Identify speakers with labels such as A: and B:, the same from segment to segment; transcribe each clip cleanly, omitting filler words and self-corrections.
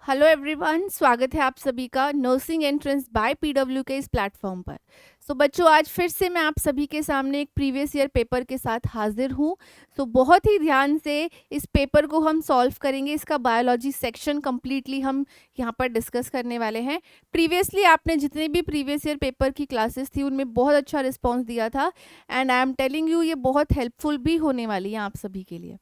A: Hello everyone, स्वागत है आप सभी का नर्सिंग एंट्रेंस बाय पीडब्ल्यू के इस प्लेटफॉर्म पर। बच्चों, आज फिर से मैं आप सभी के सामने एक प्रीवियस ईयर पेपर के साथ हाजिर हूँ। बहुत ही ध्यान से इस पेपर को हम सॉल्व करेंगे। इसका बायोलॉजी सेक्शन कंप्लीटली हम यहाँ पर डिस्कस करने वाले हैं। प्रीवियसली आपने जितने भी प्रीवियस ईयर पेपर की क्लासेस थी उनमें बहुत अच्छा रिस्पॉन्स दिया था and I am telling you ये बहुत हेल्पफुल भी होने वाली है आप सभी के लिए।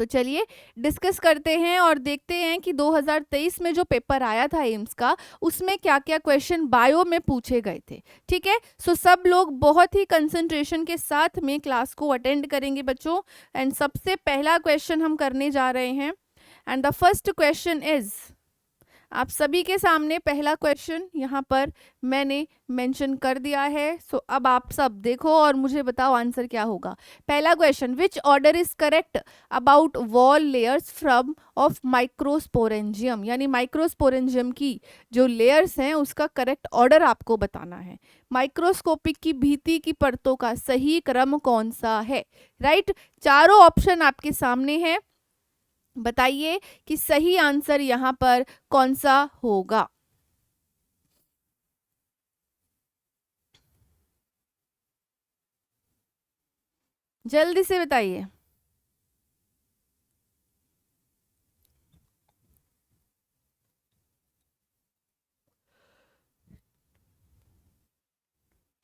A: तो चलिए डिस्कस करते हैं और देखते हैं कि 2023 में जो पेपर आया था एम्स का उसमें क्या क्या क्वेश्चन बायो में पूछे गए थे। ठीक है, सब लोग बहुत ही कंसंट्रेशन के साथ में क्लास को अटेंड करेंगे बच्चों। एंड सबसे पहला क्वेश्चन हम करने जा रहे हैं and the first question is, आप सभी के सामने पहला क्वेश्चन यहाँ पर मैंने मेंशन कर दिया है। अब आप सब देखो और मुझे बताओ आंसर क्या होगा। पहला question, which order is correct about wall layers from of microsporangium, यानी माइक्रोस्पोरेंजियम की जो लेयर्स हैं उसका करेक्ट ऑर्डर आपको बताना है। माइक्रोस्कोपिक की भीति की परतों का सही क्रम कौन सा है। राइट, चारों ऑप्शन आपके सामने है, बताइए कि सही आंसर यहाँ पर कौन सा होगा। जल्दी से बताइए।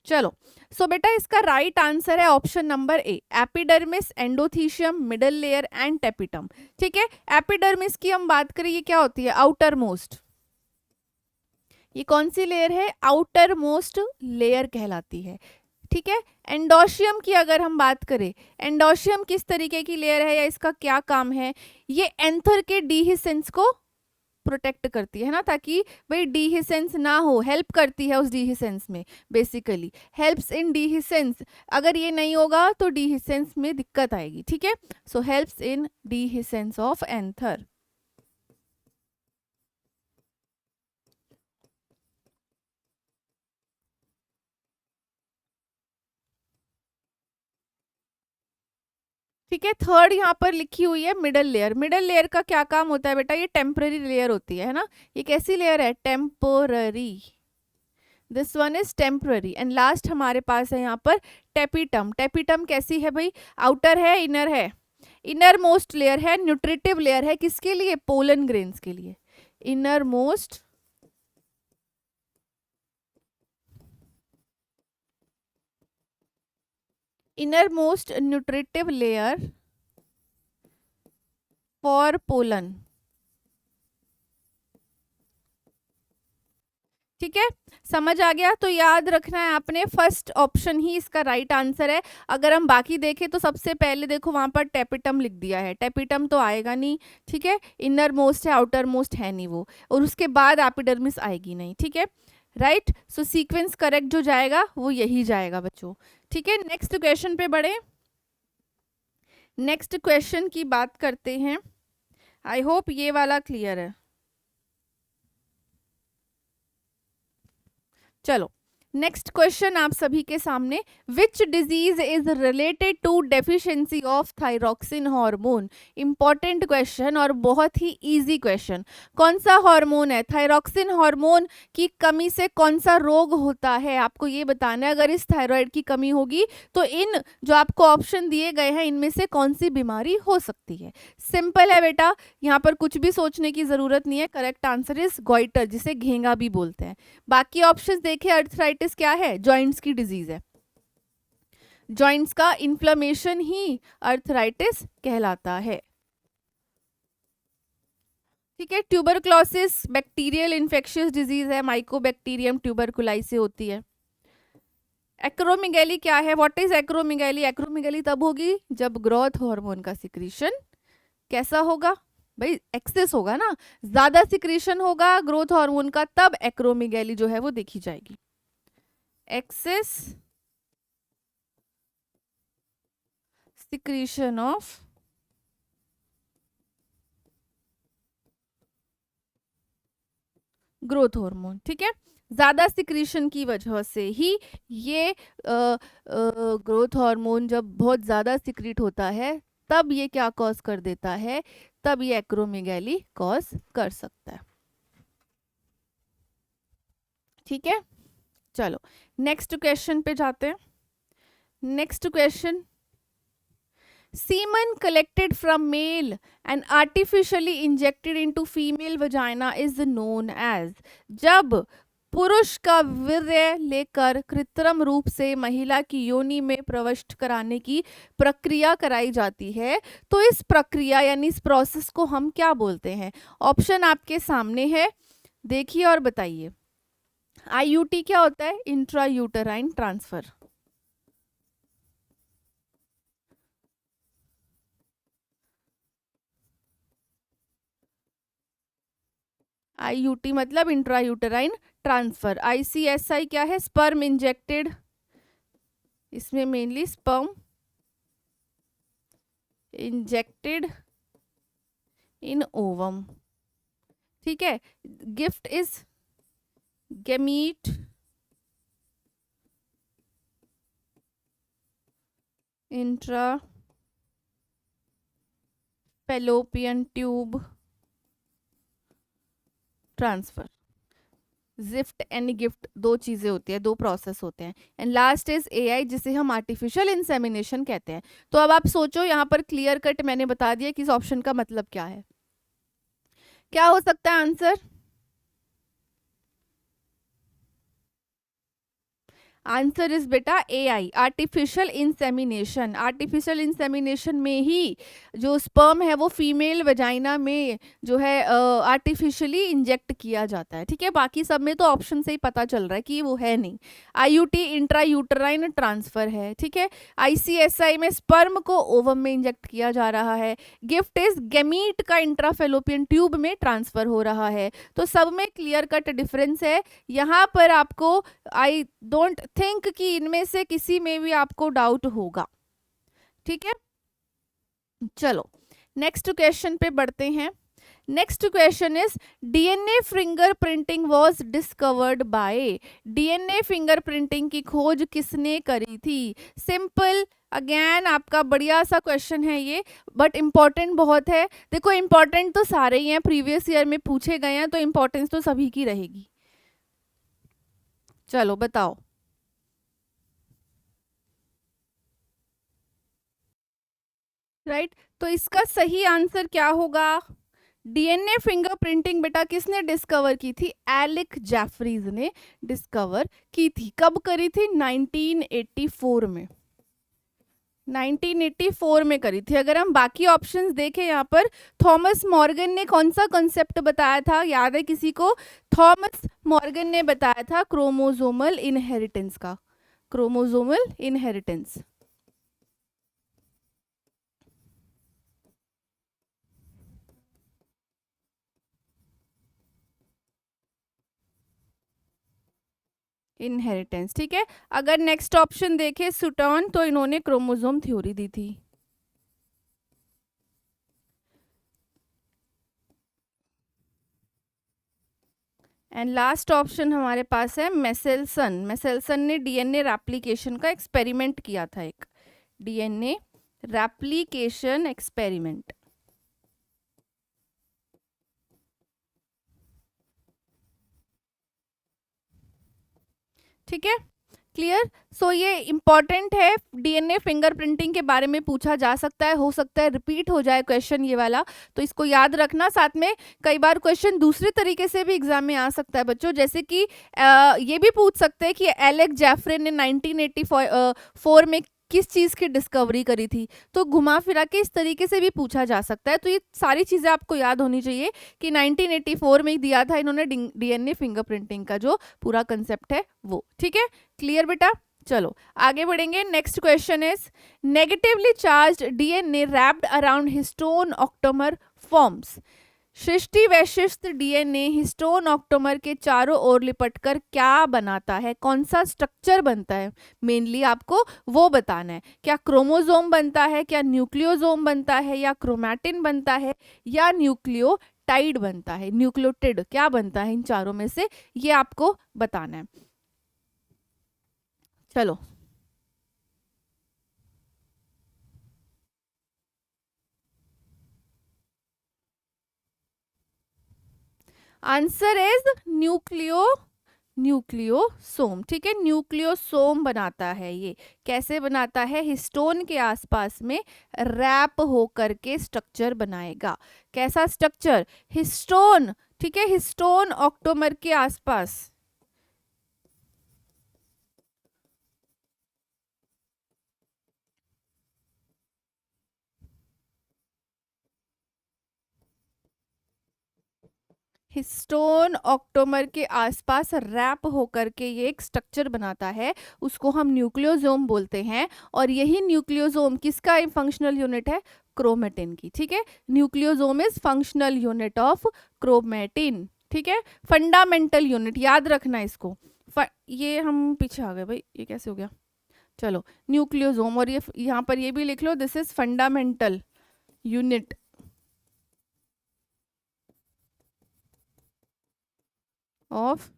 A: चलो, बेटा इसका राइट आंसर है option number A, epidermis, endothecium, middle layer and tapetum. ठीक है, एपिडर्मिस की हम बात करें, ये क्या होती है? Outer most. ये कौन सी लेयर है? आउटर मोस्ट लेयर कहलाती है। ठीक है, एंडोशियम की अगर हम बात करें, एंडोशियम किस तरीके की लेयर है या इसका क्या काम है? ये एंथर के डीहिसेंस को प्रोटेक्ट करती है ना, ताकि भाई डीहिसेंस ना हो, हेल्प करती है उस डीहिसेंस में, बेसिकली हेल्प्स इन डीहिसेंस। अगर ये नहीं होगा तो डीहिसेंस में दिक्कत आएगी। ठीक है, हेल्प्स इन डीहिसेंस ऑफ एंथर। ठीक है, थर्ड यहाँ पर लिखी हुई है मिडल लेयर। मिडल लेयर का क्या काम होता है बेटा? ये टेम्पररी लेयर होती है ना। ये कैसी लेयर है? Temporary. This one is temporary. And last हमारे पास है यहाँ पर टेपिटम। टेपिटम कैसी है भाई? आउटर है, इनर है? इनर मोस्ट लेयर है, न्यूट्रिटिव लेयर है। किसके लिए? पोलन ग्रेन्स के लिए। Inner most nutritive layer for pollen. ठीक है, समझ आ गया? तो याद रखना है आपने, फर्स्ट ऑप्शन ही इसका राइट आंसर है। अगर हम बाकी देखें तो सबसे पहले देखो वहां पर टेपिटम लिख दिया है, टेपिटम तो आएगा नहीं। ठीक है, इनर मोस्ट है, आउटर मोस्ट है नहीं वो, और उसके बाद एपिडर्मिस आएगी नहीं। ठीक है, राइट। सीक्वेंस करेक्ट जो जाएगा वो यही जाएगा बच्चों। ठीक है, नेक्स्ट क्वेश्चन पे बढ़े। नेक्स्ट क्वेश्चन की बात करते हैं। आई होप ये वाला क्लियर है। चलो, नेक्स्ट क्वेश्चन आप सभी के सामने, which disease is related to deficiency of thyroxine hormone. Important question और बहुत ही इजी क्वेश्चन। कौन सा हार्मोन है? थायरॉक्सिन हार्मोन की कमी से कौन सा रोग होता है, आपको ये बताना है। अगर इस थायराइड की कमी होगी तो इन जो आपको ऑप्शन दिए गए हैं इनमें से कौन सी बीमारी हो सकती है। सिंपल है बेटा, यहाँ पर कुछ भी सोचने की जरूरत नहीं है। करेक्ट आंसर इज गॉइटर, जिसे घेंगा भी बोलते हैं। बाकी ऑप्शंस देखें, अर्थराइटिस क्या है? जॉइंट्स की डिजीज है। जॉइंट्स का इन्फ्लेमेशन ही अर्थराइटिस कहलाता है। ठीक है, ट्यूबरक्लोसिस बैक्टीरियल इन्फेक्शियस डिजीज है, माइकोबैक्टीरियम ट्यूबरकुलाई से होती है। एक्रोमेगैली क्या है? What is acromegaly? एक्रोमेगैली तब होगी जब ग्रोथ हार्मोन का सिक्रीशन कैसा होगा भाई? एक्सेस होगा ना, ज्यादा सिक्रीशन होगा ग्रोथ हार्मोन का, तब एक्रोमेगैली जो है वो देखी जाएगी। Excess secretion of growth hormone. ठीक है, ज्यादा सिक्रीशन की वजह से ही ये ग्रोथ हार्मोन जब बहुत ज्यादा सिक्रीट होता है तब ये क्या कॉज कर देता है, तब ये एक्रोमेगैली कॉज कर सकता है। ठीक है, चलो नेक्स्ट क्वेश्चन पे जाते हैं। Next question, semen collected from male and artificially injected into female vagina is known as। जब पुरुष का वीर्य लेकर कृत्रिम रूप से महिला की योनि में प्रविष्ट कराने की प्रक्रिया कराई जाती है, तो इस प्रक्रिया यानी इस प्रोसेस को हम क्या बोलते हैं? ऑप्शन आपके सामने है, देखिए और बताइए। आईयूटी क्या होता है? Intra uterine transfer. आईयूटी मतलब इंट्रा यूटराइन ट्रांसफर। आईसीएसआई क्या है? स्पर्म इंजेक्टेड, इसमें मेनली स्पर्म इंजेक्टेड इन ओवम। ठीक है, gift is gamete intra fallopian tube transfer. Gift and gift दो चीजें होती है, दो प्रोसेस होते हैं। एंड लास्ट इज एआई, जिसे हम आर्टिफिशियल इंसेमिनेशन कहते हैं। तो अब आप सोचो, यहाँ पर क्लियर कट मैंने बता दिया कि इस ऑप्शन का मतलब क्या है। क्या हो सकता है आंसर? आंसर इज बेटा AI, artificial insemination. Artificial insemination में ही जो स्पर्म है वो फीमेल वजाइना में जो है आर्टिफिशियली इंजेक्ट किया जाता है। ठीक है, बाकी सब में तो ऑप्शन से ही पता चल रहा है कि वो है नहीं। आईयूटी इंट्रा यूटराइन ट्रांसफर है। ठीक है, आईसीएसआई में स्पर्म को ओवम में इंजेक्ट किया जा रहा है। गिफ्ट इज गैमीट का इंट्राफेलोपियन ट्यूब में ट्रांसफर हो रहा है। तो सब में क्लियर कट डिफरेंस है। यहाँ पर आपको आई डोंट थिंक कि इनमें से किसी में भी आपको डाउट होगा। ठीक है, चलो नेक्स्ट क्वेश्चन पे बढ़ते हैं। Next question is DNA fingerprinting was discovered by. DNA fingerprinting की खोज किसने करी थी? सिंपल, अगेन आपका बढ़िया सा क्वेश्चन है ये, बट इम्पॉर्टेंट बहुत है। देखो इम्पॉर्टेंट तो सारे ही हैं, प्रीवियस ईयर में पूछे गए हैं, तो इम्पोर्टेंस तो सभी की रहेगी। चलो बताओ। राइट, तो इसका सही आंसर क्या होगा? डीएनए फिंगरप्रिंटिंग बेटा किसने डिस्कवर की थी? एलिक जेफरीज ने डिस्कवर की थी। कब करी थी? 1984 में। 1984 में करी थी। अगर हम बाकी ऑप्शंस देखें यहाँ पर, थॉमस मॉर्गन ने कौन सा कॉन्सेप्ट बताया था? याद है किसी को? थॉमस मॉर्गन ने बताया था क्रोमोसोमल इनहेरिटेंस का। Chromosomal inheritance. इनहेरिटेंस। ठीक है, अगर नेक्स्ट ऑप्शन देखें सुटॉन, तो इन्होंने क्रोमोसोम थ्योरी दी थी। एंड लास्ट ऑप्शन हमारे पास है मेसेल्सन। मेसेल्सन ने डीएनए रेप्लिकेशन का एक्सपेरिमेंट किया था, एक डीएनए रेप्लिकेशन एक्सपेरिमेंट। ठीक है, क्लियर। सो ये इंपॉर्टेंट है, डीएनए फिंगरप्रिंटिंग के बारे में पूछा जा सकता है, हो सकता है रिपीट हो जाए क्वेश्चन ये वाला, तो इसको याद रखना। साथ में कई बार क्वेश्चन दूसरे तरीके से भी एग्जाम में आ सकता है बच्चों, जैसे कि ये भी पूछ सकते हैं कि एलेक जेफरे ने 1984 में किस चीज़ की डिस्कवरी करी थी, तो घुमा फिरा के इस तरीके से भी पूछा जा सकता है। तो ये सारी चीज़ें आपको याद होनी चाहिए कि 1984 में ही दिया था इन्होंने डीएनए फिंगरप्रिंटिंग का जो पूरा कंसेप्ट है वो। ठीक है, क्लियर बेटा। चलो आगे बढ़ेंगे। Next question is negatively charged DNA wrapped around histone octamer forms. सृष्टि वैशिष्ट डीएनए हिस्टोन ऑक्टोमर के चारों ओर लिपटकर क्या बनाता है? कौन सा स्ट्रक्चर बनता है? मेनली आपको वो बताना है। क्या क्रोमोसोम बनता है, क्या न्यूक्लियोसोम बनता है, या क्रोमैटिन बनता है, या न्यूक्लियोटाइड बनता है? न्यूक्लियोटिड क्या बनता है इन चारों में से, ये आपको बताना है। चलो आंसर इज न्यूक्लियोसोम। ठीक है, न्यूक्लियोसोम बनाता है ये। कैसे बनाता है? हिस्टोन के आसपास में रैप होकर के स्ट्रक्चर बनाएगा। कैसा स्ट्रक्चर? हिस्टोन। ठीक है, हिस्टोन ऑक्टोमर के आसपास। हिस्टोन ऑक्टोमर के आसपास रैप होकर के ये एक स्ट्रक्चर बनाता है, उसको हम न्यूक्लियोसोम बोलते हैं। और यही न्यूक्लियोसोम किसका फंक्शनल यूनिट है? क्रोमेटिन की। ठीक है, nucleosome is functional unit of chromatin. ठीक है, फंडामेंटल यूनिट, याद रखना इसको। ये हम पीछे आ गए भाई, ये कैसे हो गया? चलो, न्यूक्लियोसोम, और ये यहाँ पर ये भी लिख लो, this is fundamental unit of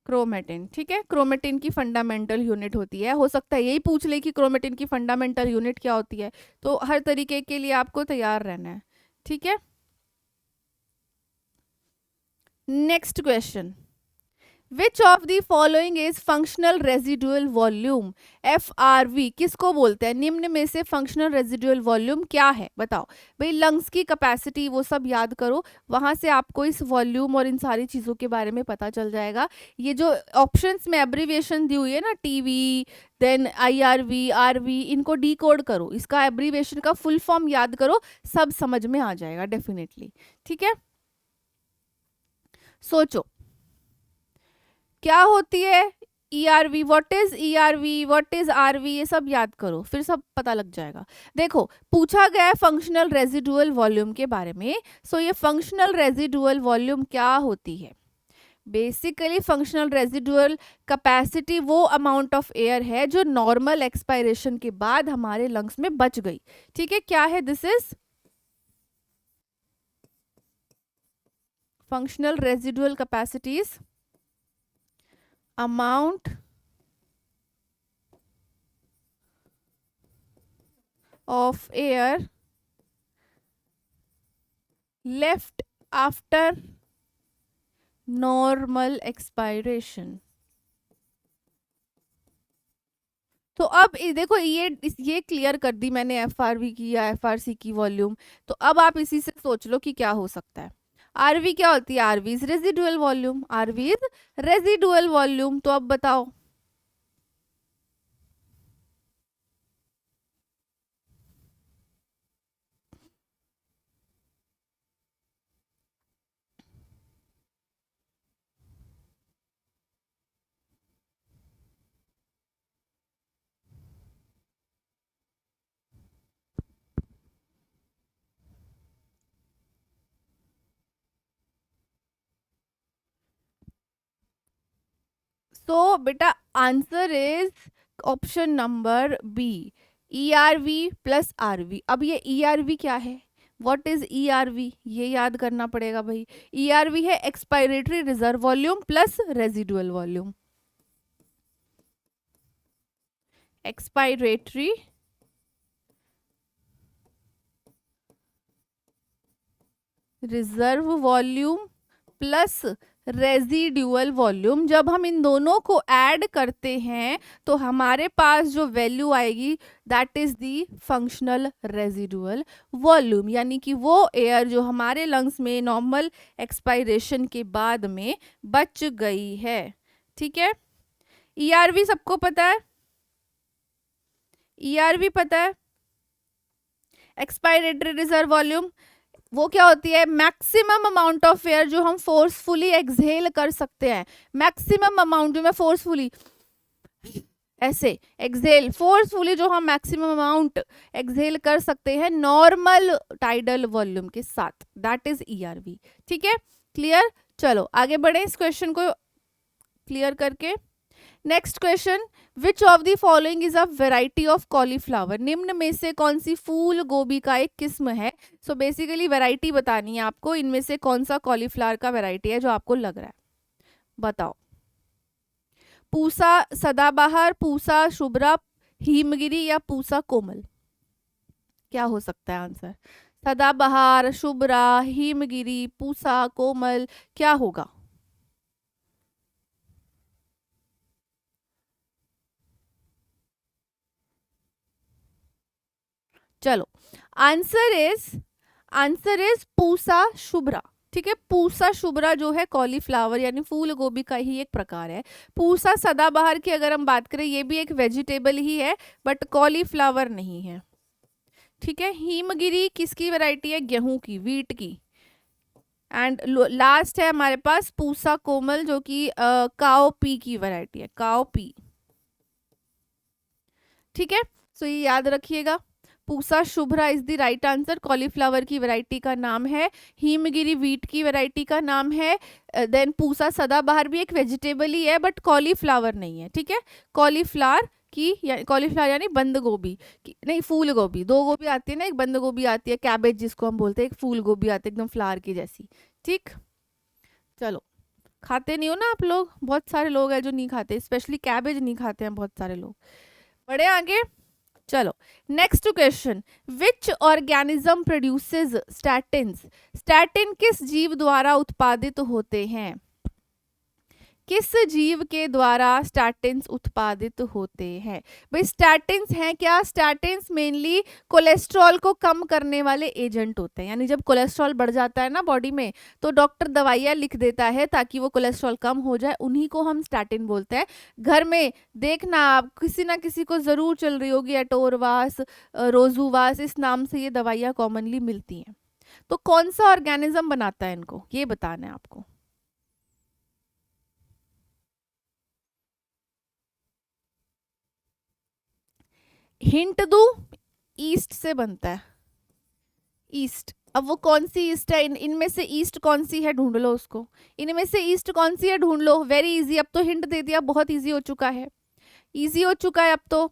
A: chromatin. ठीक है, क्रोमेटिन की फंडामेंटल यूनिट होती है। हो सकता है यही पूछ ले कि क्रोमेटिन की फंडामेंटल यूनिट क्या होती है, तो हर तरीके के लिए आपको तैयार रहना है। ठीक है, next question, which of the following is functional residual volume? FRV किसको बोलते हैं? निम्न में से फंक्शनल रेजिडुअल वॉल्यूम क्या है? बताओ भाई। लंग्स की कैपेसिटी वो सब याद करो, वहां से आपको इस वॉल्यूम और इन सारी चीजों के बारे में पता चल जाएगा। ये जो ऑप्शंस में एब्रीविएशन दी हुई है ना, TV, देन IRV, RV, इनको डिकोड करो, इसका एब्रीविएशन का फुल फॉर्म याद करो, सब समझ में आ जाएगा डेफिनेटली। ठीक है, सोचो क्या होती है ERV, what is ERV, what is RV, ये सब याद करो, फिर सब पता लग जाएगा। देखो, पूछा गया है फंक्शनल रेजिडुअल वॉल्यूम के बारे में। सो ये फंक्शनल रेजिडुअल वॉल्यूम क्या होती है? बेसिकली फंक्शनल रेजिडुअल कैपेसिटी वो अमाउंट ऑफ एयर है जो नॉर्मल एक्सपायरेशन के बाद हमारे लंग्स में बच गई। ठीक है, क्या है? This is functional residual capacities, amount of air left after normal expiration। तो अब देखो, ये क्लियर कर दी मैंने FRV की या FRC की वॉल्यूम। तो अब आप इसी से सोच लो कि क्या हो सकता है। RV क्या होती है? RV is residual volume, RV is residual volume. तो अब बताओ, तो बेटा answer is option number B, ERV plus RV। अब ये ERV क्या है? What is ERV? ये याद करना पड़ेगा भाई। ERV है expiratory reserve volume plus residual volume. Expiratory reserve volume plus residual volume. जब हम इन दोनों को ऐड करते हैं तो हमारे पास जो वैल्यू आएगी that is the functional residual volume, यानी कि वो एयर जो हमारे लंग्स में नॉर्मल एक्सपायरेशन के बाद में बच गई है। ठीक है, ERV सबको पता है, ERV पता है। एक्सपायरेटरी रिजर्व वॉल्यूम वो क्या होती है? मैक्सिमम अमाउंट ऑफ एयर जो हम फोर्सफुली एक्सहेल कर सकते हैं। मैक्सिमम अमाउंट जो मैं फोर्सफुली ऐसे एक्सहेल, फोर्सफुली जो हम मैक्सिमम अमाउंट एक्सहेल कर सकते हैं नॉर्मल टाइडल वॉल्यूम के साथ, दैट इज ERV। ठीक है, क्लियर? चलो आगे बढ़े इस क्वेश्चन को क्लियर करके। Next question, which of the following is a variety of cauliflower? निम्न में से कौन सी फूल गोभी का एक किस्म है? सो बेसिकली वेराइटी बतानी है आपको, इनमें से कौन सा कॉलीफ्लावर का वेराइटी है जो आपको लग रहा है, बताओ। पूसा सदाबहार, पूसा शुभ्रा, हिमगिरी या पूसा कोमल? क्या हो सकता है आंसर? सदाबहार, शुभ्रा, हिमगिरी, पूसा, कोमल, क्या होगा? चलो, आंसर इज पूसा शुभ्रा। ठीक है, पूसा शुभ्रा जो है कॉलीफ्लावर यानी फूल गोभी का ही एक प्रकार है। पूसा सदाबहार की अगर हम बात करें, ये भी एक वेजिटेबल ही है, बट कॉलीफ्लावर नहीं है। ठीक है, हिमगिरी किसकी वैरायटी है? गेहूं की, वीट की। एंड लास्ट है हमारे पास पूसा कोमल, जो कि काओ पी की वैरायटी है, काओ पी। ठीक है, सो ये याद रखिएगा, Pusa Shubhra is the right answer. Cauliflower की वैरायटी का नाम है, हिमगिरी वीट की वैरायटी का नाम है, देन पूसा सदाबहार भी एक वेजिटेबल ही है बट कॉलीफ्लावर नहीं है। ठीक है, कॉलीफ्लावर कॉलीफ्लावर यानी बंद गोभी नहीं, फूल गोभी। दो गोभी आती है ना, एक बंद गोभी आती है, कैबेज जिसको हम बोलते हैं, एक फूल गोभी आती है एकदम फ्लावर की जैसी। ठीक, चलो, खाते नहीं हो ना आप लोग? बहुत सारे लोग हैं जो नहीं खाते, स्पेशली कैबेज नहीं खाते हैं बहुत सारे लोग। बढ़े आगे, चलो next question. Which organism produces statins? Statin किस जीव द्वारा उत्पादित होते हैं? किस जीव के द्वारा स्टैटिन्स उत्पादित होते हैं? भाई स्टैटिन्स हैं क्या? स्टैटिन्स मेनली कोलेस्ट्रॉल को कम करने वाले एजेंट होते हैं, यानी जब कोलेस्ट्रॉल बढ़ जाता है ना बॉडी में, तो डॉक्टर दवाइयाँ लिख देता है ताकि वो कोलेस्ट्रॉल कम हो जाए, उन्हीं को हम स्टैटिन बोलते हैं। घर में देखना आप, किसी ना किसी को जरूर चल रही होगी एटोरवास, रोजूवास, इस नाम से ये दवाइयाँ कॉमनली मिलती हैं। तो कौन सा ऑर्गेनिज्म बनाता है इनको, ये बताना है आपको। हिंट दू, ईस्ट से बनता है, ईस्ट। अब वो कौन सी ईस्ट है, इनमें से ईस्ट कौन सी है, ढूंढ लो उसको। इनमें से ईस्ट कौन सी है, ढूंढ लो। वेरी इजी, अब तो हिंट दे दिया, बहुत इजी हो चुका है, इजी हो चुका है अब तो।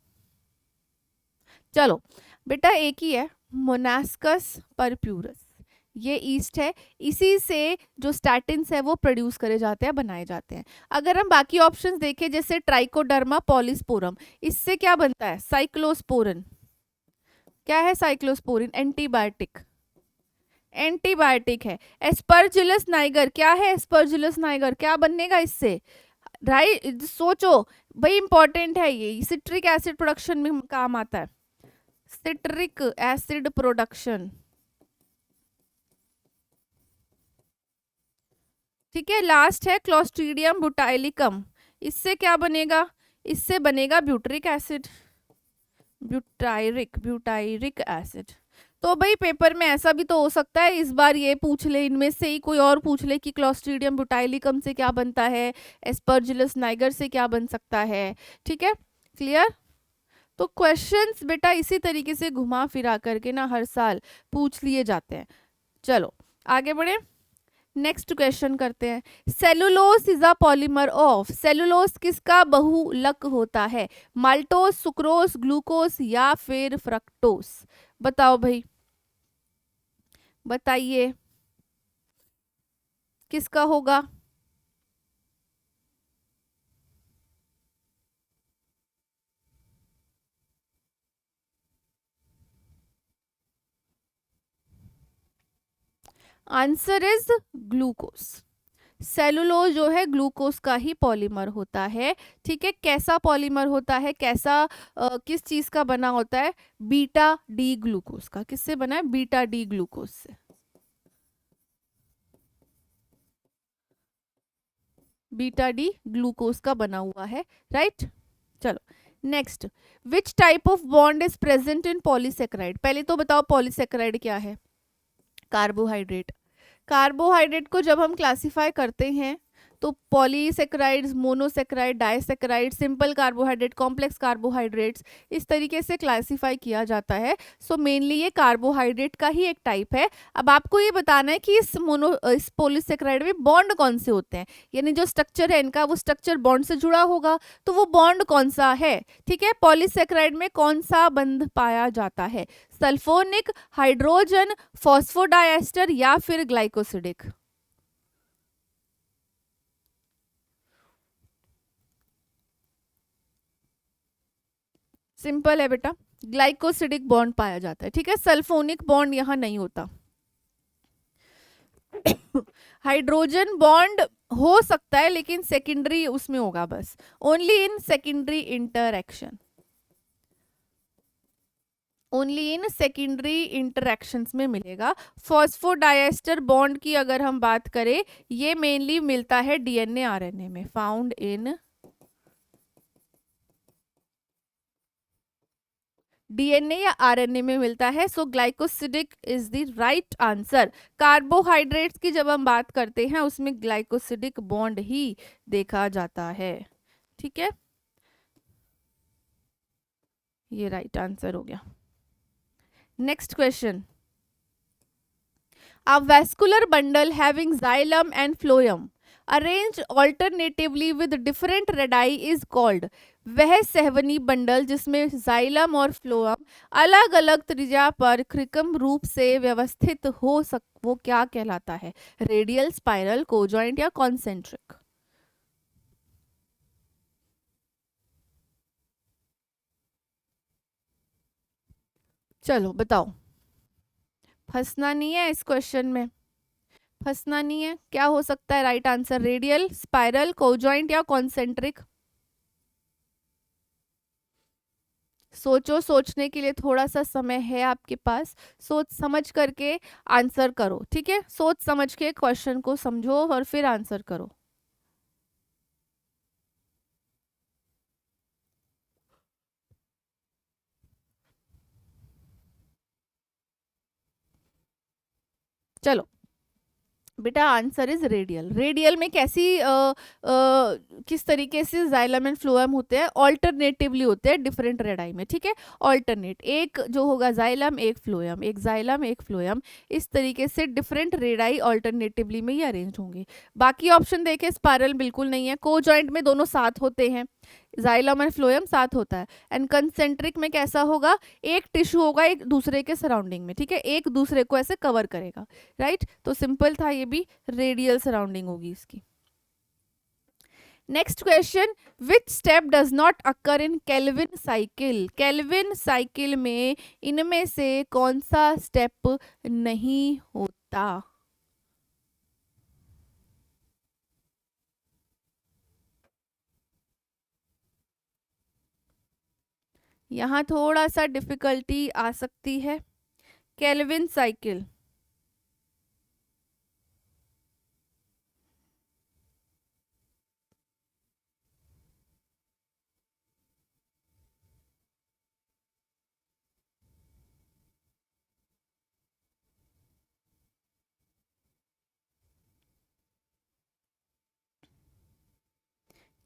A: चलो बेटा, एक ही है, मोनास्कस परप्यूरस, ये ईस्ट है। इसी से जो स्टैटिन्स है वो प्रोड्यूस करे जाते हैं, बनाए जाते हैं। अगर हम बाकी ऑप्शंस देखें, जैसे ट्राइकोडर्मा पॉलीस्पोरम, इससे क्या बनता है? साइक्लोस्पोरिन। क्या है साइक्लोस्पोरिन? एंटीबायोटिक, एंटीबायोटिक है। एस्परजिलस नाइगर, क्या है एस्परजिलस नाइगर? क्या बनेगा इससे? राइट, सोचो भाई, इंपॉर्टेंट है ये, सिट्रिक एसिड प्रोडक्शन में काम आता है, सिट्रिक एसिड प्रोडक्शन। ठीक है, लास्ट है क्लोस्ट्रीडियम बुटाइलिकम, इससे क्या बनेगा? इससे बनेगा ब्यूटरिक एसिड, ब्यूटायरिक एसिड। तो भाई पेपर में ऐसा भी तो हो सकता है इस बार ये पूछ ले, इनमें से ही कोई और पूछ ले कि क्लोस्ट्रीडियम बुटाइलिकम से क्या बनता है, एस्परजिलस नाइगर से क्या बन सकता है। ठीक है, क्लियर? तो क्वेश्चंस बेटा इसी तरीके से घुमा फिरा करके ना हर साल पूछ लिए जाते हैं। चलो आगे बढ़े, नेक्स्ट क्वेश्चन करते हैं। Cellulose is a polymer of, cellulose किसका बहुलक होता है? माल्टोज, सुक्रोज, ग्लूकोज या फिर फ्रक्टोज? बताओ भाई, बताइए किसका होगा? Answer is glucose. सेलुलोज जो है ग्लूकोज का ही पॉलीमर होता है। ठीक है, कैसा पॉलीमर होता है, कैसा किस चीज का बना होता है? बीटा डी ग्लूकोज का। किससे बना है? बीटा डी ग्लूकोज से। बीटा डी ग्लूकोज का बना हुआ है, राइट। चलो next, which type of bond is present in polysaccharide? पहले तो बताओ पॉलीसेक्राइड क्या है? कार्बोहाइड्रेट। कार्बोहाइड्रेट को जब हम क्लासिफाई करते हैं तो polysaccharides, monosaccharide, disaccharide, simple carbohydrate, complex carbohydrates, इस तरीके से क्लासिफाई किया जाता है। सो मेनली ये कार्बोहाइड्रेट का ही एक टाइप है। अब आपको ये बताना है कि इस पॉलीसेक्राइड में बॉन्ड कौन से होते हैं, यानी जो स्ट्रक्चर है इनका, वो स्ट्रक्चर बॉन्ड से जुड़ा होगा, तो वो बॉन्ड कौन सा है? ठीक है, पॉलीसेक्राइड में कौन सा बंध पाया जाता है? सल्फोनिक, हाइड्रोजन, फॉस्फोडाइएस्टर या फिर ग्लाइकोसिडिक? सिंपल है बेटा, ग्लाइकोसिडिक बॉन्ड पाया जाता है, ठीक है। सल्फोनिक बॉन्ड यहाँ नहीं होता। हाइड्रोजन बॉन्ड हो सकता है लेकिन सेकेंडरी उसमें होगा बस, only in secondary interaction, only in secondary interactions में मिलेगा। फॉस्फोडाइएस्टर बॉन्ड की अगर हम बात करें, ये मेनली मिलता है डीएनए आरएनए में, फाउंड इन डीएनए या आरएनए में मिलता है। So glycosidic is the right answer. Carbohydrates की जब हम बात करते हैं उसमें ग्लाइकोसिडिक बॉन्ड ही देखा जाता है, ठीक है। ये राइट आंसर हो गया। Next question, a vascular bundle having xylem and phloem arranged alternatively with different radii is called। वह सहवनी बंडल जिसमें जाइलम और फ्लोएम अलग अलग त्रिज्या पर कृत्रिम रूप से व्यवस्थित हो वो क्या कहलाता है? रेडियल, स्पाइरल, कोजॉइंट या कॉन्सेंट्रिक? चलो बताओ, फंसना नहीं है इस क्वेश्चन में, फंसना नहीं है। क्या हो सकता है राइट आंसर? रेडियल, स्पाइरल, कोजॉइंट या कॉन्सेंट्रिक? सोचो, सोचने के लिए थोड़ा सा समय है आपके पास, सोच समझ करके आंसर करो, ठीक है। सोच समझ के क्वेश्चन को समझो और फिर आंसर करो। चलो बेटा, आंसर इज रेडियल। रेडियल में कैसी किस तरीके से जाइलम एंड फ्लोएम होते हैं? ऑल्टरनेटिवली होते हैं डिफरेंट रेडाई में, ठीक है। ऑल्टरनेट, एक जो होगा जाइलम, एक फ्लोएम, एक जाइलम, एक फ्लोएम, इस तरीके से डिफरेंट रेडाई ऑल्टरनेटिवली में ही अरेंज होंगे। बाकी ऑप्शन देखें, स्पाइरल बिल्कुल नहीं है, को जॉइंट में दोनों साथ होते हैं, जाइलम और फ्लोएम साथ होता है। एंड कंसेंट्रिक में कैसा होगा? एक टिश्यू होगा एक दूसरे के सराउंडिंग में, ठीक है, एक दूसरे को ऐसे कवर करेगा, राइट। तो सिंपल था, ये भी रेडियल सराउंडिंग होगी इसकी। Next question, which step does not occur in Calvin cycle? Calvin cycle में इनमें से कौन सा स्टेप नहीं होता? यहाँ थोड़ा सा डिफिकल्टी आ सकती है। केल्विन साइकिल,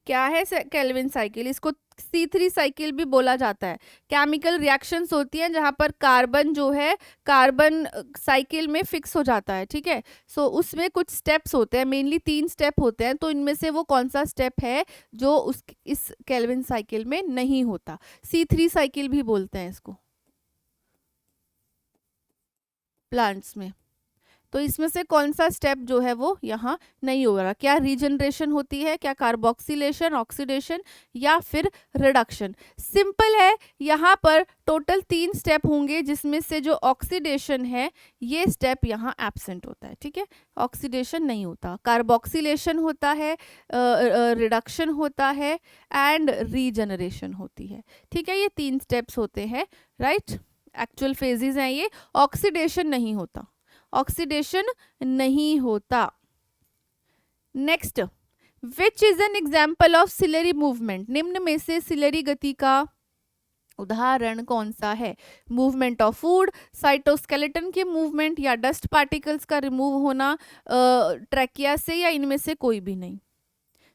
A: क्या है केल्विन साइकिल? इसको C3 साइकिल भी बोला जाता है। केमिकल रिएक्शंस होती हैं जहां पर कार्बन जो है, कार्बन साइकिल में फिक्स हो जाता है, ठीक है। सो उसमें कुछ स्टेप्स होते हैं, मेनली 3 स्टेप होते हैं। तो इनमें से वो कौन सा स्टेप है जो इस केल्विन साइकिल में नहीं होता? C3 साइकिल भी बोलते हैं इसको प्लांट्स में। तो इसमें से कौन सा स्टेप जो है वो यहाँ नहीं हो रहा? क्या रीजनरेशन होती है, क्या कार्बोक्सिलेशन, ऑक्सीडेशन या फिर रिडक्शन? सिंपल है, यहाँ पर टोटल 3 स्टेप होंगे जिसमें से जो ऑक्सीडेशन है ये स्टेप यहाँ एब्सेंट होता है, ठीक है। ऑक्सीडेशन नहीं होता, कार्बोक्सिलेशन होता है, रिडक्शन होता है एंड रीजनरेशन होती है, ठीक है। ये 3 स्टेप्स होते हैं, राइट। एक्चुअल फेजेस हैं ये। ऑक्सीडेशन नहीं होता, ऑक्सीडेशन नहीं होता। Next, which is an example of ciliary movement? निम्न में से सिलरी गति का उदाहरण कौन सा है? मूवमेंट ऑफ फूड, साइटोस्केलेटन के मूवमेंट या डस्ट पार्टिकल्स का रिमूव होना ट्रैकिया से, या इनमें से कोई भी नहीं?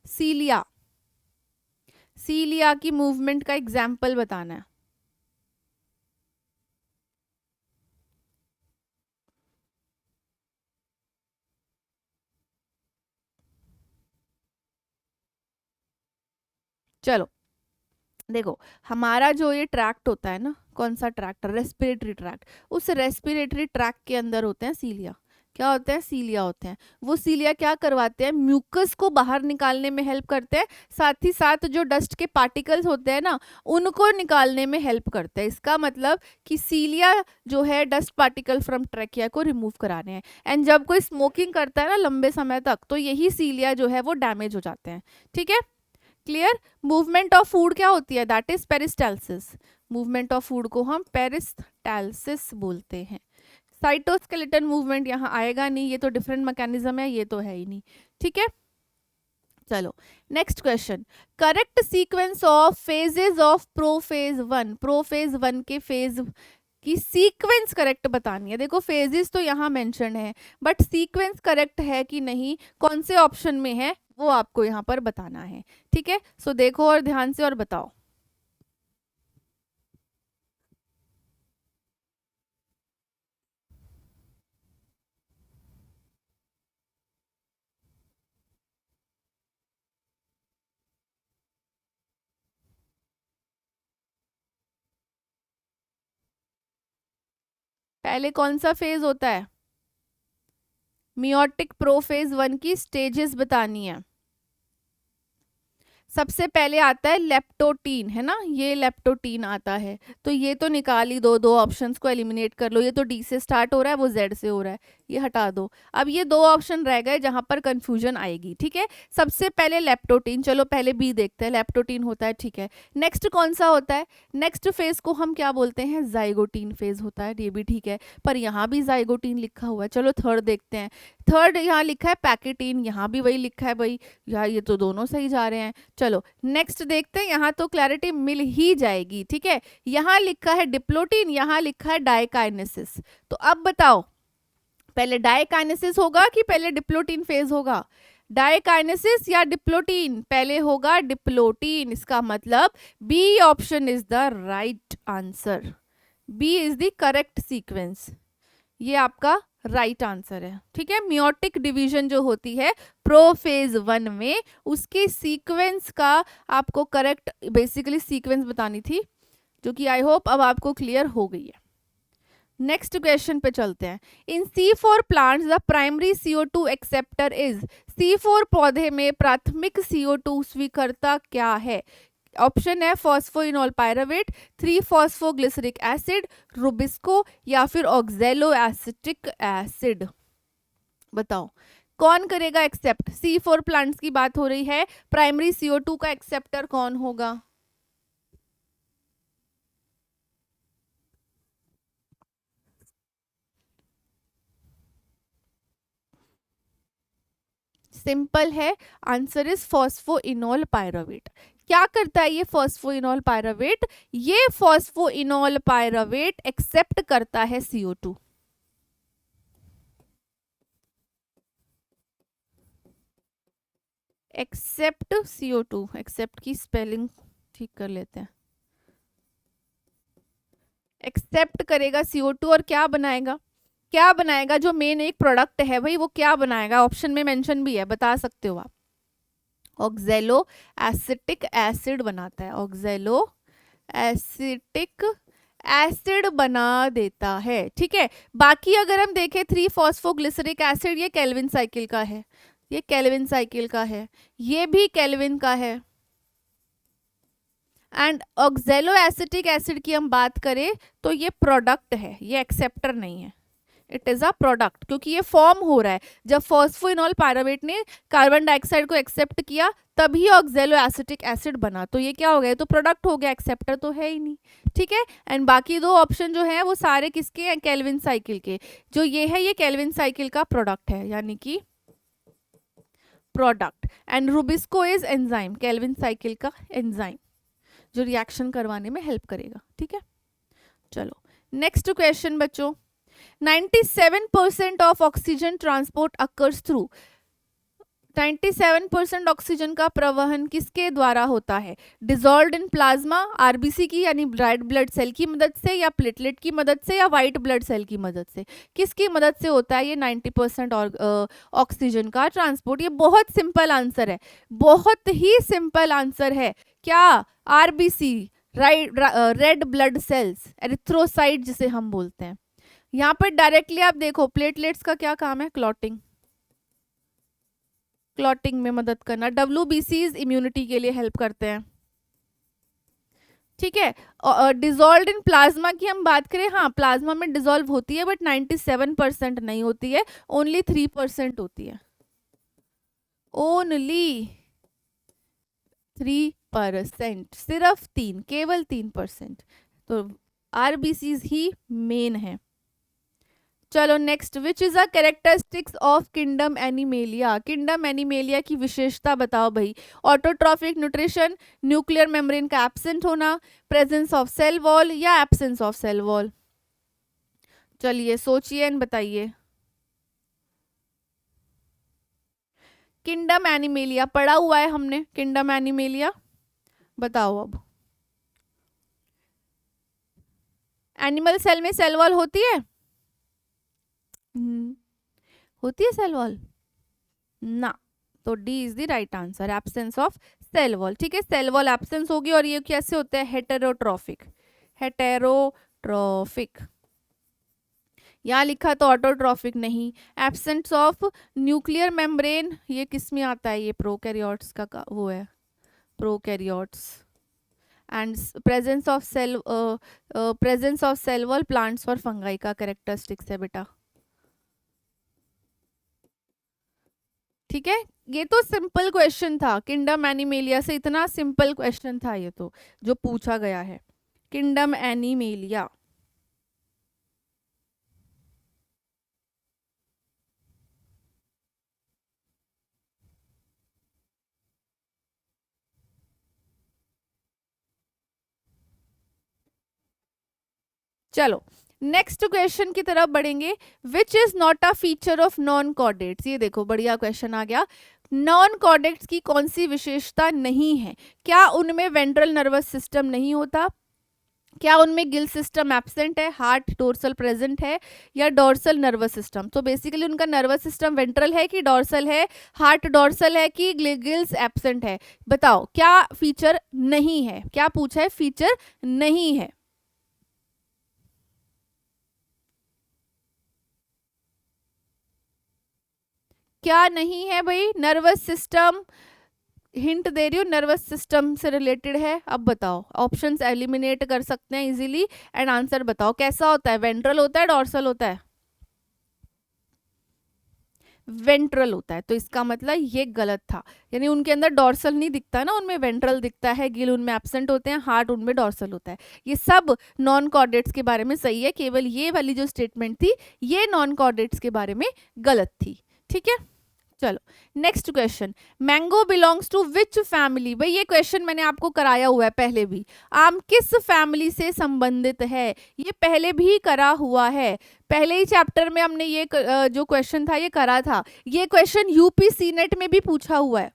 A: सीलिया, सीलिया की मूवमेंट का एग्जाम्पल बताना है। चलो देखो, हमारा जो ये ट्रैक्ट होता है ना, कौन सा ट्रैक्ट? Respiratory tract. उस रेस्पिरेटरी ट्रैक्ट के अंदर होते हैं सीलिया, क्या होते हैं, सीलिया होते हैं। वो सीलिया क्या करवाते हैं, म्यूकस को बाहर निकालने में हेल्प करते हैं, साथ ही साथ जो डस्ट के पार्टिकल्स होते हैं ना उनको निकालने में हेल्प करते हैं। इसका मतलब कि सीलिया जो है डस्ट पार्टिकल फ्रॉम ट्रैकिया को रिमूव कराने हैं। एंड जब कोई स्मोकिंग करता है ना लंबे समय तक तो यही सीलिया जो है वो डैमेज हो जाते हैं। ठीक है, क्लियर। मूवमेंट ऑफ फूड क्या होती है, that is peristalsis. Movement of food को हम पेरिस्टाल्सिस बोलते हैं। साइटोस्केलेटन मूवमेंट यहाँ आएगा नहीं, ये तो डिफरेंट मैकेनिज्म है, ये तो है ही नहीं। ठीक है, चलो next question. Correct sequence of phases of prophase 1। Prophase 1 के फेज की सीक्वेंस करेक्ट बतानी है। देखो फेजेस तो यहाँ मेंशन है बट सीक्वेंस करेक्ट है कि नहीं, कौन से ऑप्शन में है वो आपको यहाँ पर बताना है। ठीक है, सो देखो और ध्यान से और बताओ। पहले कौन सा फेज होता है, मियोटिक प्रोफेज 1 की स्टेजेस बतानी है। सबसे पहले आता है लेप्टोटीन, है ना, ये लेप्टोटीन आता है। तो ये तो निकाल ही दो, दो ऑप्शंस को एलिमिनेट कर लो। ये तो डी से स्टार्ट हो रहा है, वो जेड से हो रहा है, ये हटा दो। अब ये दो ऑप्शन रह गए जहां पर कंफ्यूजन आएगी। ठीक है, सबसे पहले लेप्टोटीन, चलो पहले बी देखते हैं, लेप्टोटीन होता है। ठीक है, नेक्स्ट कौन सा होता है, नेक्स्ट फेज को हम क्या बोलते हैं, जाइगोटीन फेज होता है, ये भी ठीक है, पर यहाँ भी जाइगोटीन लिखा हुआ है। चलो थर्ड देखते हैं, थर्ड यहाँ लिखा है पैकेटीन, यहाँ भी वही लिखा है भाई, यार ये तो दोनों सही जा रहे हैं। चलो नेक्स्ट देखते हैं, यहाँ तो क्लैरिटी मिल ही जाएगी। ठीक है, यहाँ लिखा है डिप्लोटीन, यहाँ लिखा है डाइकाइनेसिस। तो अब बताओ पहले डाइकाइनेसिस होगा कि पहले डिप्लोटीन फेज होगा, डाइकाइनेसिस या डिप्लोटीन, पहले होगा डिप्लोटीन। इसका मतलब B option is the right answer, B is the correct sequence, ये आपका राइट आंसर है। ठीक है, मियोटिक डिवीजन जो होती है प्रोफेज 1 में, उसकी सीक्वेंस का आपको करेक्ट बेसिकली सीक्वेंस बतानी थी, जो कि आई होप अब आपको क्लियर हो गई है। नेक्स्ट क्वेश्चन पे चलते हैं। इन C4 plants the primary CO2 acceptor is, C4 पौधे में प्राथमिक CO2 स्वीकर्ता क्या है। ऑप्शन है फॉस्फोइनोल पायरावेट, 3 फॉस्फोग्लिसरिक एसिड, रुबिस्को या फिर ऑक्जेलो एसिटिक एसिड। बताओ कौन करेगा एक्सेप्ट। C4 प्लांट्स की बात हो रही है, प्राइमरी CO2 का एक्सेप्टर कौन होगा। सिंपल है, आंसर इज फॉस्फोइनोल पायरावेट। क्या करता है ये फॉस्फोइनोल पायरावेट, ये फॉस्फोइनोल पायरावेट एक्सेप्ट करता है CO2। एक्सेप्ट CO2, एक्सेप्ट की स्पेलिंग ठीक कर लेते हैं, एक्सेप्ट करेगा CO2 और क्या बनाएगा, क्या बनाएगा, जो मेन एक प्रोडक्ट है भाई वो क्या बनाएगा, ऑप्शन में मेंशन भी है, बता सकते हो आप। ऑक्जेलो एसिटिक एसिड बनाता है, ऑक्जेलो एसिटिक एसिड बना देता है। ठीक है, बाकी अगर हम देखें 3 फॉस्फोग्लिसरिक एसिड, ये केल्विन साइकिल का है, ये केल्विन साइकिल का है, ये भी केल्विन का है। एंड ऑक्जेलो एसिटिक एसिड की हम बात करें तो ये प्रोडक्ट है, ये एक्सेप्टर नहीं है, इट इज अ प्रोडक्ट, क्योंकि ये फॉर्म हो रहा है। जब फॉस्फोइनोल पायरावेट ने कार्बन डाइऑक्साइड को एक्सेप्ट किया तभी ऑक्जेलो एसिटिक एसिड बना, तो ये क्या हो गया, तो प्रोडक्ट हो गया, एक्सेप्टर तो है ही नहीं। ठीक है, एंड बाकी दो ऑप्शन जो है वो सारे किसके हैं, केल्विन साइकिल के। जो ये है ये केल्विन साइकिल का प्रोडक्ट है, यानी कि product. And Rubisco is enzyme, Calvin cycle का एंजाइम जो रिएक्शन करवाने में हेल्प करेगा। ठीक है, चलो नेक्स्ट क्वेश्चन बच्चों। 97% of oxygen transport occurs through, 97% oxygen का प्रवहन किसके द्वारा होता है, डिजॉल्व्ड इन प्लाज्मा, आरबीसी की यानी रेड ब्लड सेल की मदद से, या प्लेटलेट की मदद से, या व्हाइट ब्लड सेल की मदद से, किसकी मदद से होता है ये 90% ऑक्सीजन का ट्रांसपोर्ट। ये बहुत सिंपल आंसर है, बहुत ही सिंपल आंसर है। क्या, RBC, red blood cells, erythrocyte जिसे हम बोलते हैं, यहाँ पर डायरेक्टली आप देखो प्लेटलेट्स का क्या काम है, क्लॉटिंग, क्लॉटिंग में मदद करना। WBCs इम्यूनिटी के लिए हेल्प करते हैं, ठीक है। डिजोल्व इन प्लाज्मा की हम बात करें, हाँ प्लाज्मा में डिजोल्व होती है बट 97% नहीं होती है, ओनली 3% होती है, ओनली 3%, सिर्फ 3, केवल 3%। तो आरबीसीज ही मेन है। चलो next, which is a characteristics of kingdom animalia, kingdom animalia की विशेषता बताओ भाई। ऑटोट्रॉफिक न्यूट्रिशन, न्यूक्लियर मेम्ब्रेन का एब्सेंट होना, प्रेजेंस ऑफ सेल वॉल या एब्सेंस ऑफ सेल वॉल। चलिए सोचिए एंड बताइए। किंगडम एनिमेलिया पढ़ा हुआ है हमने, किंगडम एनिमेलिया, बताओ अब। एनिमल सेल में सेल वॉल होती है? होती है सेल वॉल ना, तो D is the right answer, absence of cell wall. ठीक है, सेल वॉल एब्सेंस होगी और ये कैसे होता है, हेटेरोट्रॉफिक, हेटेरोट्रॉफिक। यहाँ लिखा तो ऑटोट्रॉफिक नहीं। एब्सेंस ऑफ न्यूक्लियर मेम्ब्रेन, ये किस में आता है, ये प्रोकैरियोट्स का वो है, prokaryotes. And presence of cell, presence of cell wall plants और फंगाई का कैरेक्टरिस्टिक्स है बेटा। ठीक है, ये तो सिंपल क्वेश्चन था, किंगडम एनिमेलिया से इतना सिंपल क्वेश्चन था ये तो, जो पूछा गया है, किंगडम एनिमेलिया। चलो नेक्स्ट क्वेश्चन की तरफ बढ़ेंगे। Which is not a feature of non chordates, ये देखो बढ़िया क्वेश्चन आ गया। नॉन कॉर्डेट्स की कौन सी विशेषता नहीं है? क्या उनमें वेंट्रल नर्वस सिस्टम नहीं होता, क्या उनमें गिल सिस्टम एब्सेंट है, हार्ट डोर्सल प्रेजेंट है, या डोर्सल नर्वस सिस्टम। तो बेसिकली उनका नर्वस सिस्टम वेंट्रल है कि डोर्सल है, हार्ट डोर्सल है कि गिल्स एब्सेंट है, बताओ क्या फीचर नहीं है, क्या पूछा है, फीचर नहीं है। क्या नहीं है भाई, नर्वस सिस्टम, हिंट दे रही हूँ, नर्वस सिस्टम से रिलेटेड है। अब बताओ, ऑप्शंस एलिमिनेट कर सकते हैं इजीली एंड आंसर बताओ कैसा होता है, वेंट्रल होता है, डोर्सल होता है, वेंट्रल होता है। तो इसका मतलब ये गलत था, यानी उनके अंदर डोर्सल नहीं दिखता ना, उनमें वेंट्रल दिखता है, गिल उनमें एब्सेंट होते हैं, हार्ट उनमें डोर्सल होता है। ये सब नॉन कॉर्डेट्स के बारे में सही है, केवल ये वाली जो स्टेटमेंट थी ये नॉन कॉर्डेट्स के बारे में गलत थी। ठीक है, चलो next question, mango belongs to which family. भाई ये क्वेश्चन मैंने आपको कराया हुआ है पहले भी, आम किस फैमिली से संबंधित है, ये पहले भी करा हुआ है, पहले ही चैप्टर में हमने ये जो क्वेश्चन था ये करा था। ये क्वेश्चन यूपी सीनेट में भी पूछा हुआ है,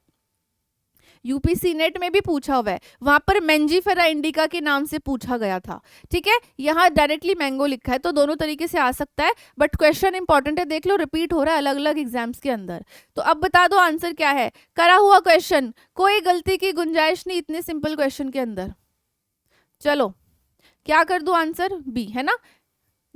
A: यूपी सीनेट में भी पूछा हुआ है, वहां पर मेंजीफेरा इंडिका के नाम से पूछा गया था। ठीक है, यहाँ डायरेक्टली मैंगो लिखा है, तो दोनों तरीके से आ सकता है, बट क्वेश्चन इंपॉर्टेंट है, देख लो रिपीट हो रहा है अलग अलग एग्जाम्स के अंदर। तो अब बता दो आंसर क्या है, करा हुआ क्वेश्चन, कोई गलती की गुंजाइश नहीं इतने सिंपल क्वेश्चन के अंदर। चलो क्या कर दो, आंसर बी है ना,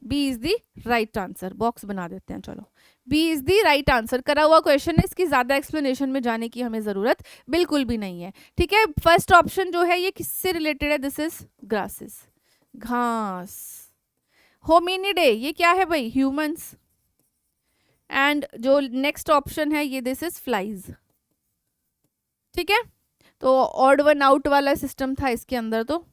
A: B is the right answer, box बना देते हैं। चलो B is the right answer, करा हुआ क्वेश्चन है, इसकी ज्यादा एक्सप्लेनेशन में जाने की हमें जरूरत बिल्कुल भी नहीं है। ठीक है, फर्स्ट ऑप्शन जो है ये किससे रिलेटेड है, दिस इज ग्रासेस, घास। होमिनिडे ये क्या है भाई, ह्यूमंस। एंड जो नेक्स्ट ऑप्शन है ये दिस इज फ्लाइज। ठीक है, तो ऑड वन आउट वाला सिस्टम था इसके अंदर। तो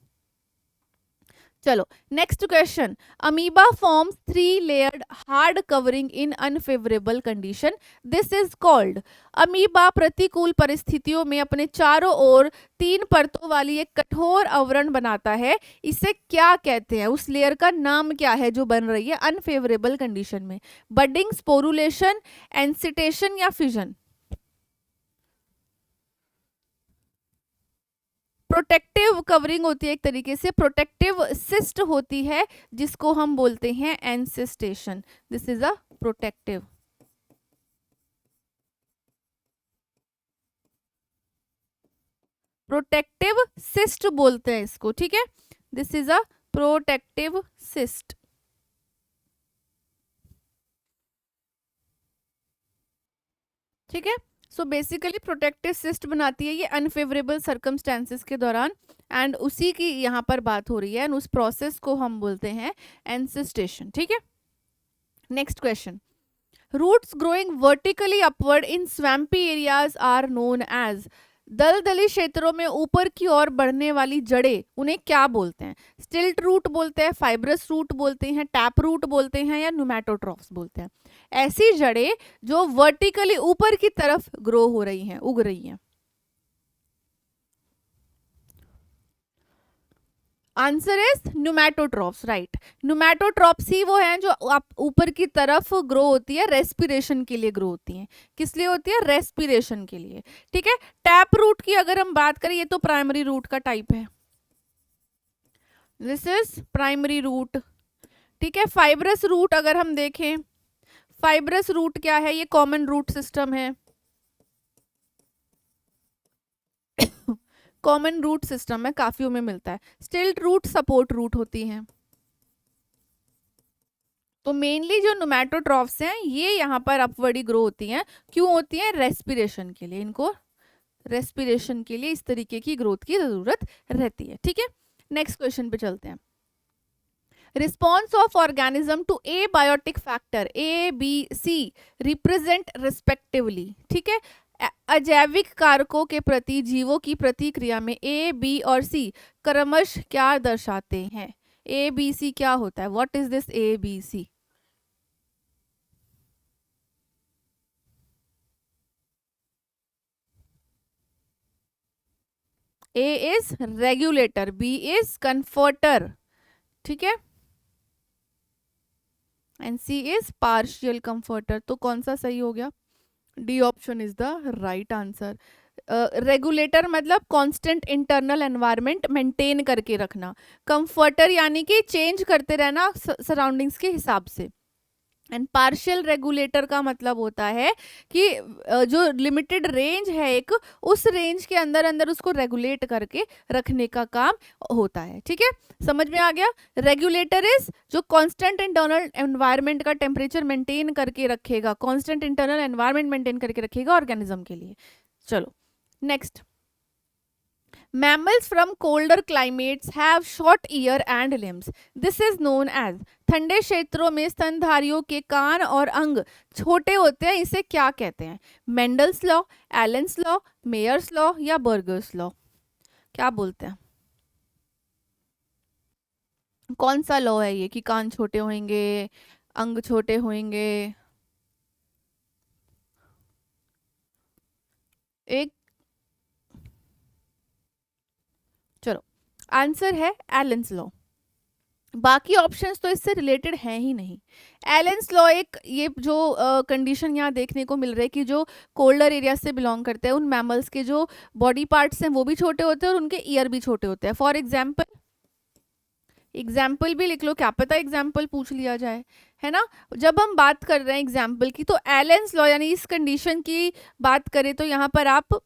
A: चलो next question, amoeba forms 3 layered hard covering in unfavourable condition, this is called. Amoeba प्रतिकूल परिस्थितियों में अपने चारों ओर 3 परतों वाली एक कठोर आवरण बनाता है, इसे क्या कहते हैं, उस लेयर का नाम क्या है जो बन रही है अनफेवरेबल कंडीशन में, बडिंग, स्पोरुलेशन, एंसिटेशन या फिजन। प्रोटेक्टिव कवरिंग होती है एक तरीके से, प्रोटेक्टिव सिस्ट होती है जिसको हम बोलते हैं encystation, this is a protective. Protective cyst बोलते हैं इसको। ठीक है, this is a protective cyst. ठीक है। सो बेसिकली प्रोटेक्टिव सिस्ट बनाती है ये अनफेवरेबल सर्कमस्टेंसेस के दौरान, एंड उसी की यहाँ पर बात हो रही है, एंड उस प्रोसेस को हम बोलते हैं एंसिस्टेशन। ठीक है। Next question, roots growing vertically upward in swampy areas are known as, दलदली क्षेत्रों में ऊपर की ओर बढ़ने वाली जड़ें उन्हें क्या बोलते हैं? स्टिल्ट रूट बोलते हैं, फाइब्रस रूट बोलते हैं, टैप रूट बोलते हैं, या न्यूमेटोट्रॉफ्स बोलते हैं? ऐसी जड़ें जो वर्टिकली ऊपर की तरफ ग्रो हो रही हैं, उग रही हैं। Answer is pneumatophores, right. Pneumatophores ही वो हैं जो आप ऊपर की तरफ ग्रो होती है, रेस्पिरेशन के लिए ग्रो होती हैं। किस लिए होती है? रेस्पिरेशन के लिए। ठीक है। टैप रूट की अगर हम बात करें, ये तो प्राइमरी रूट का टाइप है, दिस इज प्राइमरी रूट। ठीक है। फाइब्रस रूट अगर हम देखें, फाइब्रस रूट क्या है? ये कॉमन रूट सिस्टम है, कॉमन रूट सिस्टम है, काफियों में मिलता है। स्टिल्ट रूट सपोर्ट रूट होती हैं। तो मेनली जो न्यूमेटोट्रॉफ्स हैं ये यहाँ पर अपवर्डी ग्रो होती हैं। क्यों होती हैं? रेस्पिरेशन के लिए, इनको रेस्पिरेशन के लिए इस तरीके की ग्रोथ की जरूरत रहती है। ठीक है। नेक्स्ट क्वेश्चन पे चलते हैं। Response of organism to abiotic factor A B C represent respectively. ठीक है। अजैविक कारकों के प्रति जीवों की प्रतिक्रिया में ए बी और सी क्रमश क्या दर्शाते हैं? ए बी सी क्या होता है? What is this A B C? A is regulator, B is conformer, ठीक है, and C is partial conformer. तो कौन सा सही हो गया? D option is the right answer. Regulator मतलब कांस्टेंट इंटरनल एनवायरनमेंट मेंटेन करके रखना, कंफर्टर यानी कि चेंज करते रहना सराउंडिंग्स के हिसाब से, एंड पार्शियल रेगुलेटर का मतलब होता है कि जो लिमिटेड रेंज है एक, उस रेंज के अंदर अंदर उसको रेगुलेट करके रखने का काम होता है। ठीक है। समझ में आ गया? रेगुलेटर इज जो कांस्टेंट इंटरनल एनवायरनमेंट का टेम्परेचर मेंटेन करके रखेगा, कांस्टेंट इंटरनल एनवायरनमेंट मेंटेन करके रखेगा ऑर्गेनिज्म के लिए। चलो next, mammals from colder climates have short ear and limbs, this is known as, ठंडे क्षेत्रों में स्तनधारियों के कान और अंग छोटे होते हैं, इसे क्या कहते हैं? Mendel's law, एलेंस law, Myers law, या बर्गर्स लॉ? क्या बोलते हैं? कौन सा लॉ है ये कि कान छोटे होंगे, अंग छोटे होंगे? एक, चलो आंसर है एलेंस लॉ। बाकी ऑप्शंस तो इससे रिलेटेड हैं ही नहीं। एलेंस लॉ एक ये जो कंडीशन यहाँ देखने को मिल रही है कि जो कोल्डर एरिया से बिलोंग करते हैं उन मैमल्स के जो बॉडी पार्ट्स हैं वो भी छोटे होते हैं और उनके ईयर भी छोटे होते हैं। फॉर एग्जाम्पल, एग्जाम्पल भी लिख लो, क्या पता एग्जाम्पल पूछ लिया जाए, है ना। जब हम बात कर रहे हैं एग्जाम्पल की, तो एलेंस लॉ यानी इस कंडीशन की बात करें तो यहाँ पर आप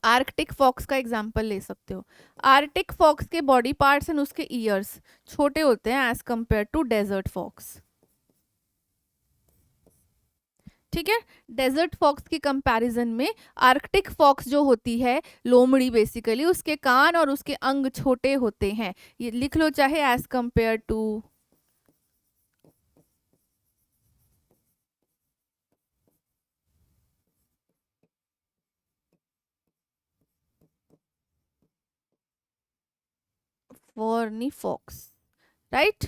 A: आर्कटिक फॉक्स का एग्जाम्पल ले सकते हो। आर्कटिक फॉक्स के बॉडी पार्ट्स एंड उसके ईयर्स छोटे होते हैं as compare to desert fox. ठीक है। डेजर्ट फॉक्स की कंपैरिजन में आर्कटिक फॉक्स जो होती है, लोमड़ी बेसिकली, उसके कान और उसके अंग छोटे होते हैं। ये लिख लो चाहे एज कंपेयर टू, फॉर्नी फॉक्स, राइट।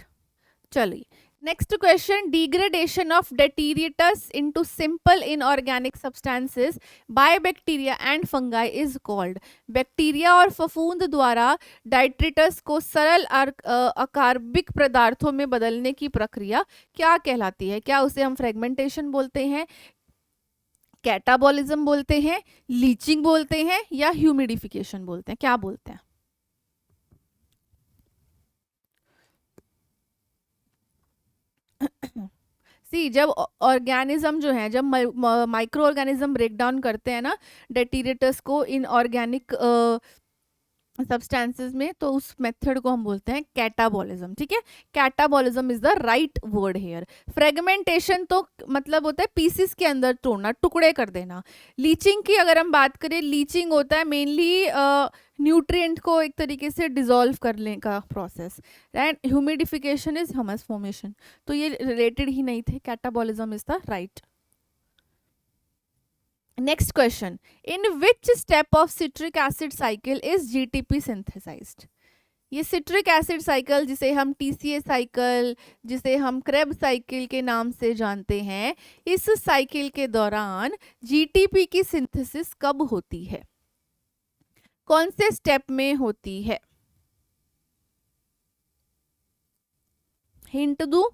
A: चलिए next question, degradation of detritus into simple inorganic substances by bacteria and fungi is called. Bacteria और फफूंद द्वारा डाइट्रिटस को सरल अकार्बिक पदार्थों में बदलने की प्रक्रिया क्या कहलाती है? क्या उसे हम फ्रेगमेंटेशन बोलते हैं, कैटाबॉलिज्म बोलते हैं, लीचिंग बोलते हैं, या ह्यूमिडिफिकेशन बोलते हैं? क्या बोलते हैं? सी, जब ऑर्गेनिज्म जो है, जब माइक्रो ऑर्गेनिज्म ब्रेक डाउन करते हैं ना डेट्रिटस को इन ऑर्गेनिक सब्सटेंसेस में, तो उस मेथड को हम बोलते हैं कैटाबॉलिज्म, ठीक है। Catabolism is the right word hair. Fragmentation तो मतलब होता है पीसेस के अंदर तोड़ना, टुकड़े कर देना। लीचिंग की अगर हम बात करें, लीचिंग होता है मेनली न्यूट्रिएंट को एक तरीके से डिसॉल्व करने का process, right. Humidification is humus formation, तो ये रिलेटेड ही नहीं थे। Catabolism is the right. Next question. In which step of citric acid cycle is GTP synthesized? ये सिट्रिक एसिड साइकिल, जिसे हम TCA साइकिल, जिसे हम क्रेब साइकिल के नाम से जानते हैं, इस साइकिल के दौरान GTP की सिंथेसिस कब होती है? कौन से स्टेप में होती है? हिंट दूं?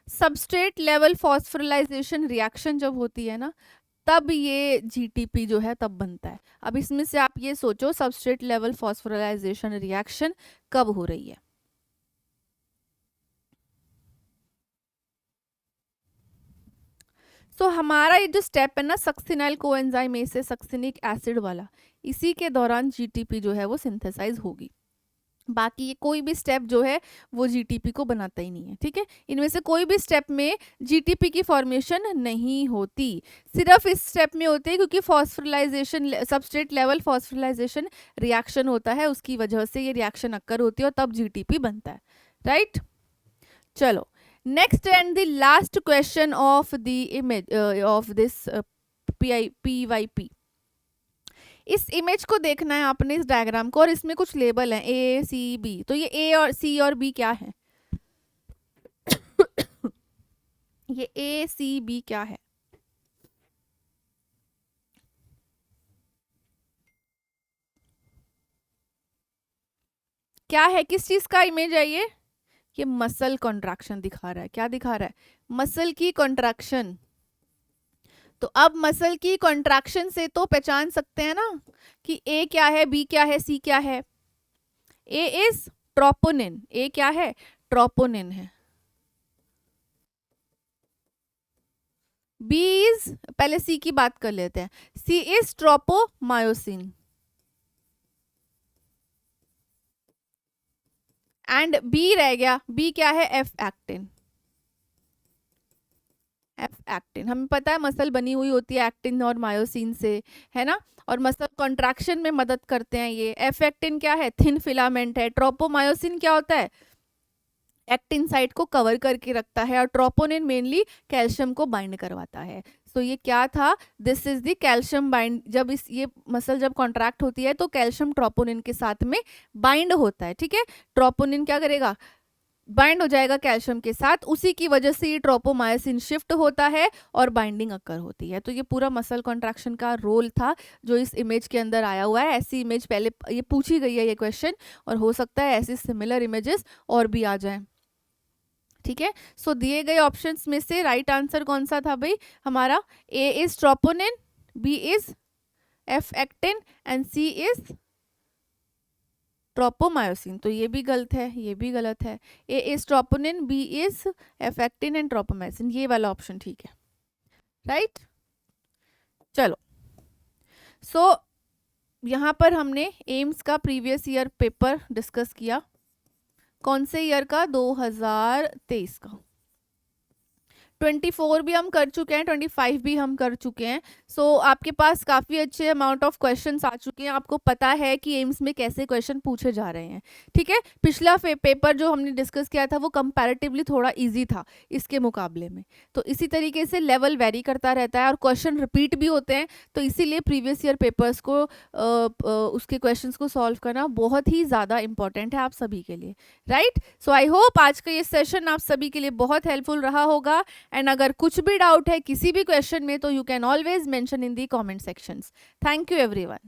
A: सबस्ट्रेट लेवल फॉस्फोरिलाइजेशन रिएक्शन जब होती है ना, तब ये GTP जो है तब बनता है। अब इसमें से आप ये सोचो सबस्ट्रेट लेवल फॉस्फोरिलाइजेशन रिएक्शन कब हो रही है? सो हमारा ये जो स्टेप है ना सक्सिनाइल कोएंजाइम ए से सक्सिनिक एसिड वाला, इसी के दौरान GTP जो है वो सिंथेसाइज होगी। बाकी ये कोई भी स्टेप जो है वो GTP को बनाता ही नहीं है, ठीक है। इनमें से कोई भी स्टेप में GTP की फॉर्मेशन नहीं होती, सिर्फ इस स्टेप में होती है क्योंकि फॉस्फोरिलाइजेशन, सबस्ट्रेट लेवल फॉस्फोरिलाइजेशन रिएक्शन होता है, उसकी वजह से ये रिएक्शन अक्कर होती है और तब GTP बनता है, राइट। चलो next and the last question of the image of this PYP। इस इमेज को देखना है आपने, इस डायग्राम को, और इसमें कुछ लेबल हैं A C B। तो ये A और C और B क्या है? ये A C B क्या है? क्या है, किस चीज का इमेज है ये मसल कॉन्ट्रैक्शन दिखा रहा है। क्या दिखा रहा है? मसल की कॉन्ट्रैक्शन। तो अब मसल की कॉन्ट्रैक्शन से तो पहचान सकते हैं ना कि A क्या है, B क्या है, C क्या है। A is troponin. A क्या है? ट्रोपोनिन है। B इज, पहले C की बात कर लेते हैं, C is tropomyosin and B रह गया, B क्या है? F actin. एफ एक्टिन, हमें पता है मसल बनी हुई होती है एक्टिन और मायोसिन से, है ना, और मसल कॉन्ट्रैक्शन में मदद करते हैं ये। एफ एक्टिन क्या है? थिन फिलामेंट है। ट्रोपोमायोसिन क्या होता है? एक्टिन साइट को कवर करके रखता है, और ट्रोपोनिन मेनली कैल्शियम को बाइंड करवाता है। सो ये क्या था? This is the calcium bind. जब इस ये मसल जब कॉन्ट्रैक्ट होती है तो कैल्शियम ट्रोपोनिन के साथ में बाइंड होता है, ठीक है। ट्रोपोनिन क्या करेगा? बाइंड हो जाएगा कैल्शियम के साथ, उसी की वजह से ये ट्रोपोमायोसिन शिफ्ट होता है और बाइंडिंग अक्कर होती है। तो ये पूरा मसल कॉन्ट्रैक्शन का रोल था जो इस इमेज के अंदर आया हुआ है। ऐसी इमेज पहले ये पूछी गई है ये क्वेश्चन, और हो सकता है ऐसी सिमिलर इमेजेस और भी आ जाएं, ठीक है। सो दिए गए ऑप्शंस में से राइट आंसर कौन सा था भाई हमारा? A is troponin, B is F actin and C is tropomyosin. तो ये भी गलत है, ये भी गलत है। A is troponin, B is F actin and tropomyosin, ये वाला ऑप्शन ठीक है, राइट। चलो सो यहाँ पर हमने एम्स का प्रीवियस ईयर पेपर डिस्कस किया। कौन से ईयर का? 2023 का। 24 भी हम कर चुके हैं, 25 भी हम कर चुके हैं। सो आपके पास काफ़ी अच्छे अमाउंट ऑफ क्वेश्चंस आ चुके हैं, आपको पता है कि एम्स में कैसे क्वेश्चन पूछे जा रहे हैं, ठीक है। पिछला पेपर जो हमने डिस्कस किया था वो कंपैरेटिवली थोड़ा इजी था इसके मुकाबले में, तो इसी तरीके से लेवल वेरी करता रहता है और क्वेश्चन रिपीट भी होते हैं, तो इसीलिए प्रीवियस ईयर पेपर्स को उसके क्वेश्चंस को सॉल्व करना बहुत ही ज़्यादा इंपॉर्टेंट है आप सभी के लिए, राइट। सो आई होप आज का ये सेशन आप सभी के लिए बहुत हेल्पफुल रहा होगा। एंड अगर कुछ भी डाउट है किसी भी क्वेश्चन में तो you can always mention in the comment sections. Thank you everyone.